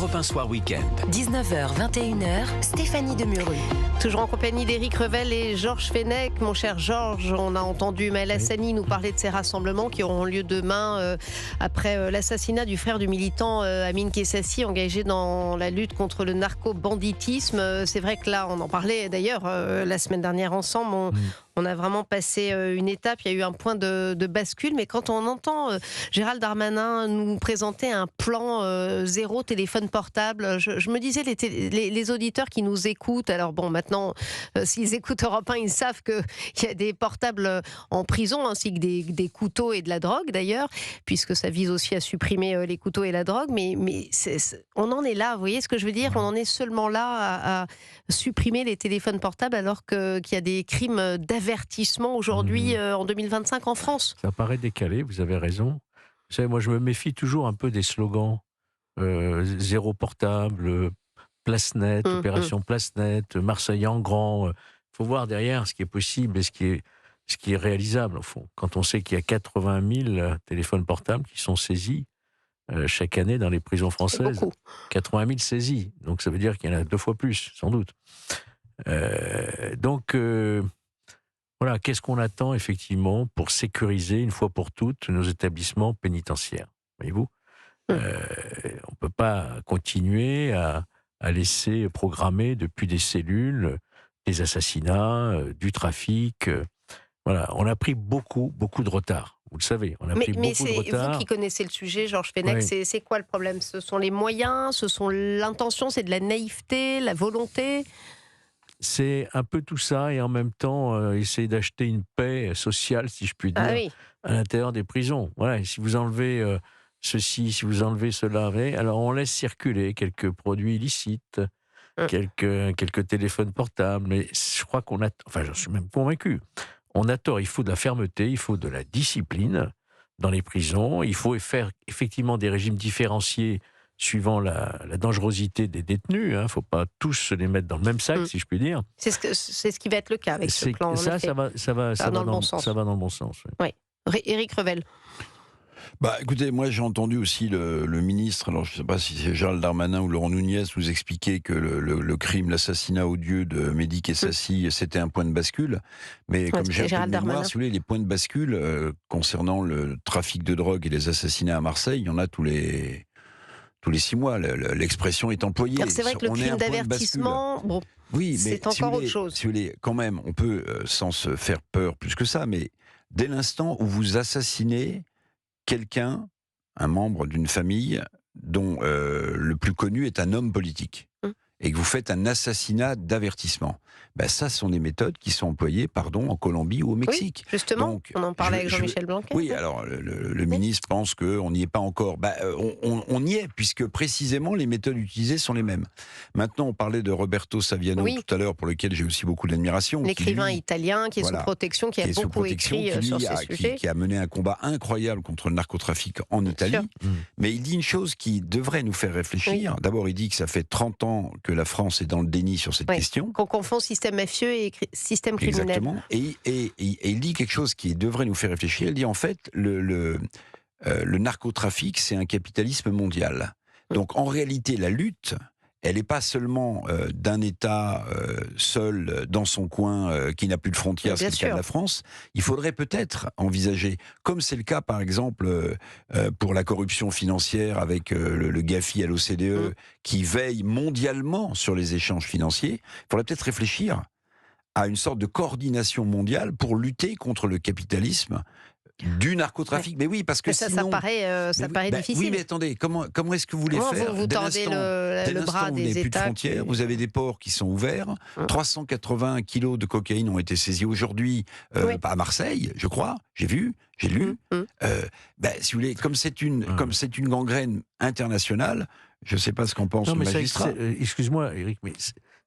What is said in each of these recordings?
Europe 1 Soir Week-end. 19h, 21h, Stéphanie Demureux. Toujours en compagnie d'Éric Revel et Georges Fenech. Mon cher Georges, on a entendu Maël Hassani nous parler de ces rassemblements qui auront lieu demain après l'assassinat du frère du militant Amin Kessassi, engagé dans la lutte contre le narco-banditisme. C'est vrai que là, on en parlait d'ailleurs la semaine dernière ensemble. On a vraiment passé une étape, il y a eu un point de bascule, mais quand on entend Gérald Darmanin nous présenter un plan zéro téléphone portable, je me disais, les auditeurs qui nous écoutent, alors bon, maintenant, s'ils écoutent Europe 1, ils savent qu'il y a des portables en prison, ainsi que des couteaux et de la drogue d'ailleurs, puisque ça vise aussi à supprimer les couteaux et la drogue, mais on en est là, vous voyez ce que je veux dire ? On en est seulement là à supprimer les téléphones portables alors qu'il y a des crimes d'avertissement aujourd'hui en 2025 en France. Ça paraît décalé, vous avez raison. Vous savez, moi je me méfie toujours un peu des slogans zéro portable, place nette, opération place nette, Marseille en grand. Il faut voir derrière ce qui est possible et ce qui est réalisable au fond. Quand on sait qu'il y a 80 000 téléphones portables qui sont saisis chaque année dans les prisons françaises, 80 000 saisis, donc ça veut dire qu'il y en a 2 fois plus, sans doute. Voilà, qu'est-ce qu'on attend effectivement pour sécuriser une fois pour toutes nos établissements pénitentiaires ? Voyez-vous, on ne peut pas continuer à laisser programmer depuis des cellules des assassinats, du trafic. Voilà, on a pris beaucoup de retard. Vous le savez, on a pris beaucoup de retard. Mais vous qui connaissez le sujet, Georges Fenech, c'est quoi le problème ? Ce sont les moyens, ce sont l'intention, c'est de la naïveté, la volonté ? C'est un peu tout ça et en même temps essayer d'acheter une paix sociale, si je puis dire, à l'intérieur des prisons. Voilà, et si vous enlevez ceci, si vous enlevez cela, alors on laisse circuler quelques produits illicites, quelques téléphones portables, mais je crois qu'on a... Enfin, j'en suis même convaincu. On a tort, il faut de la fermeté, il faut de la discipline dans les prisons, il faut faire effectivement des régimes différenciés suivant la dangerosité des détenus. Il ne faut pas tous les mettre dans le même sac, si je puis dire. C'est ce qui va être le cas avec ce plan. Ça va dans le bon sens. Oui. Éric Revel. Écoutez, moi j'ai entendu aussi le ministre, alors je ne sais pas si c'est Gérald Darmanin ou Laurent Nunez, nous expliquer que le crime, l'assassinat odieux de Mehdi Kessassi, c'était un point de bascule. Mais comme j'ai un peu de mémoire, si vous voulez, les points de bascule concernant le trafic de drogue et les assassinats à Marseille, il y en a tous les 6 mois. L'expression est employée. C'est vrai que le crime d'avertissement, c'est encore autre chose. Si vous voulez, quand même, on peut, sans se faire peur plus que ça, mais dès l'instant où vous assassinez quelqu'un, un membre d'une famille dont le plus connu est un homme politique, et que vous faites un assassinat d'avertissement, ça sont des méthodes qui sont employées, en Colombie ou au Mexique. Oui, justement, donc, on en parlait avec Jean-Michel Blanquer. Oui, alors le ministre pense qu'on n'y est pas encore. On y est, puisque précisément les méthodes utilisées sont les mêmes. Maintenant, on parlait de Roberto Saviano tout à l'heure, pour lequel j'ai aussi beaucoup d'admiration. L'écrivain italien qui est sous protection, qui a beaucoup écrit sur ces sujets. Qui a mené un combat incroyable contre le narcotrafic en Italie. Mais il dit une chose qui devrait nous faire réfléchir. D'abord, il dit que ça fait 30 ans que la France est dans le déni sur cette question. Qu'on confond système mafieux et système criminel. Exactement. Et il dit quelque chose qui devrait nous faire réfléchir. Il dit en fait, le narcotrafic, c'est un capitalisme mondial. Donc en réalité, la lutte, elle n'est pas seulement d'un État seul dans son coin qui n'a plus de frontières, c'est le cas de la France. Il faudrait peut-être envisager, comme c'est le cas par exemple pour la corruption financière avec le GAFI à l'OCDE qui veille mondialement sur les échanges financiers, il faudrait peut-être réfléchir à une sorte de coordination mondiale pour lutter contre le capitalisme du narcotrafic. Mais oui, parce que ça, sinon... ça paraît difficile. Oui, mais attendez, comment est-ce que vous voulez faire ? Vous tordez le bras des États. Vous n'avez plus de frontières, vous avez des ports qui sont ouverts, 380 kilos de cocaïne ont été saisis aujourd'hui à Marseille, je crois, j'ai lu. Si vous voulez, comme c'est une gangrène internationale, je ne sais pas ce qu'en pense le magistrat. Excuse-moi, Éric, mais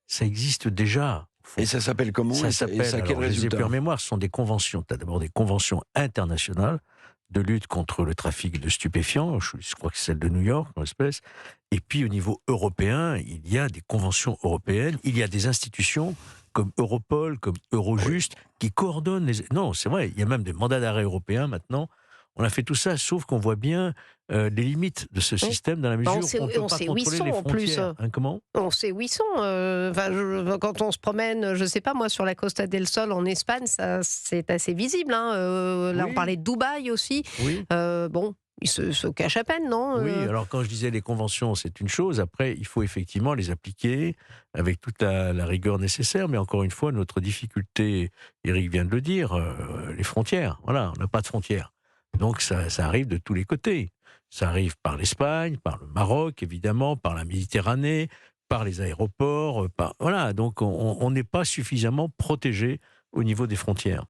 ça existe déjà. Et ça s'appelle comment ? Ça s'appelle, je n'ai plus en mémoire, ce sont des conventions. Tu as d'abord des conventions internationales de lutte contre le trafic de stupéfiants, je crois que c'est celle de New York, en l'espèce. Et puis au niveau européen, il y a des conventions européennes, il y a des institutions comme Europol, comme Eurojust, qui coordonnent les... Non, c'est vrai, il y a même des mandats d'arrêt européens maintenant. on a fait tout ça, sauf qu'on voit bien les limites de ce système dans la mesure où on peut pas contrôler les frontières. Comment ? On sait où ils sont. Quand on se promène, je sais pas moi, sur la Costa del Sol en Espagne, ça c'est assez visible. Là, on parlait de Dubaï aussi. Oui. Ils se cachent à peine, non ? Oui, alors quand je disais les conventions, c'est une chose. Après, il faut effectivement les appliquer avec toute la rigueur nécessaire. Mais encore une fois, notre difficulté, Éric vient de le dire, les frontières. Voilà, on n'a pas de frontières. Donc ça arrive de tous les côtés. Ça arrive par l'Espagne, par le Maroc, évidemment, par la Méditerranée, par les aéroports. Voilà, donc on n'est pas suffisamment protégé au niveau des frontières.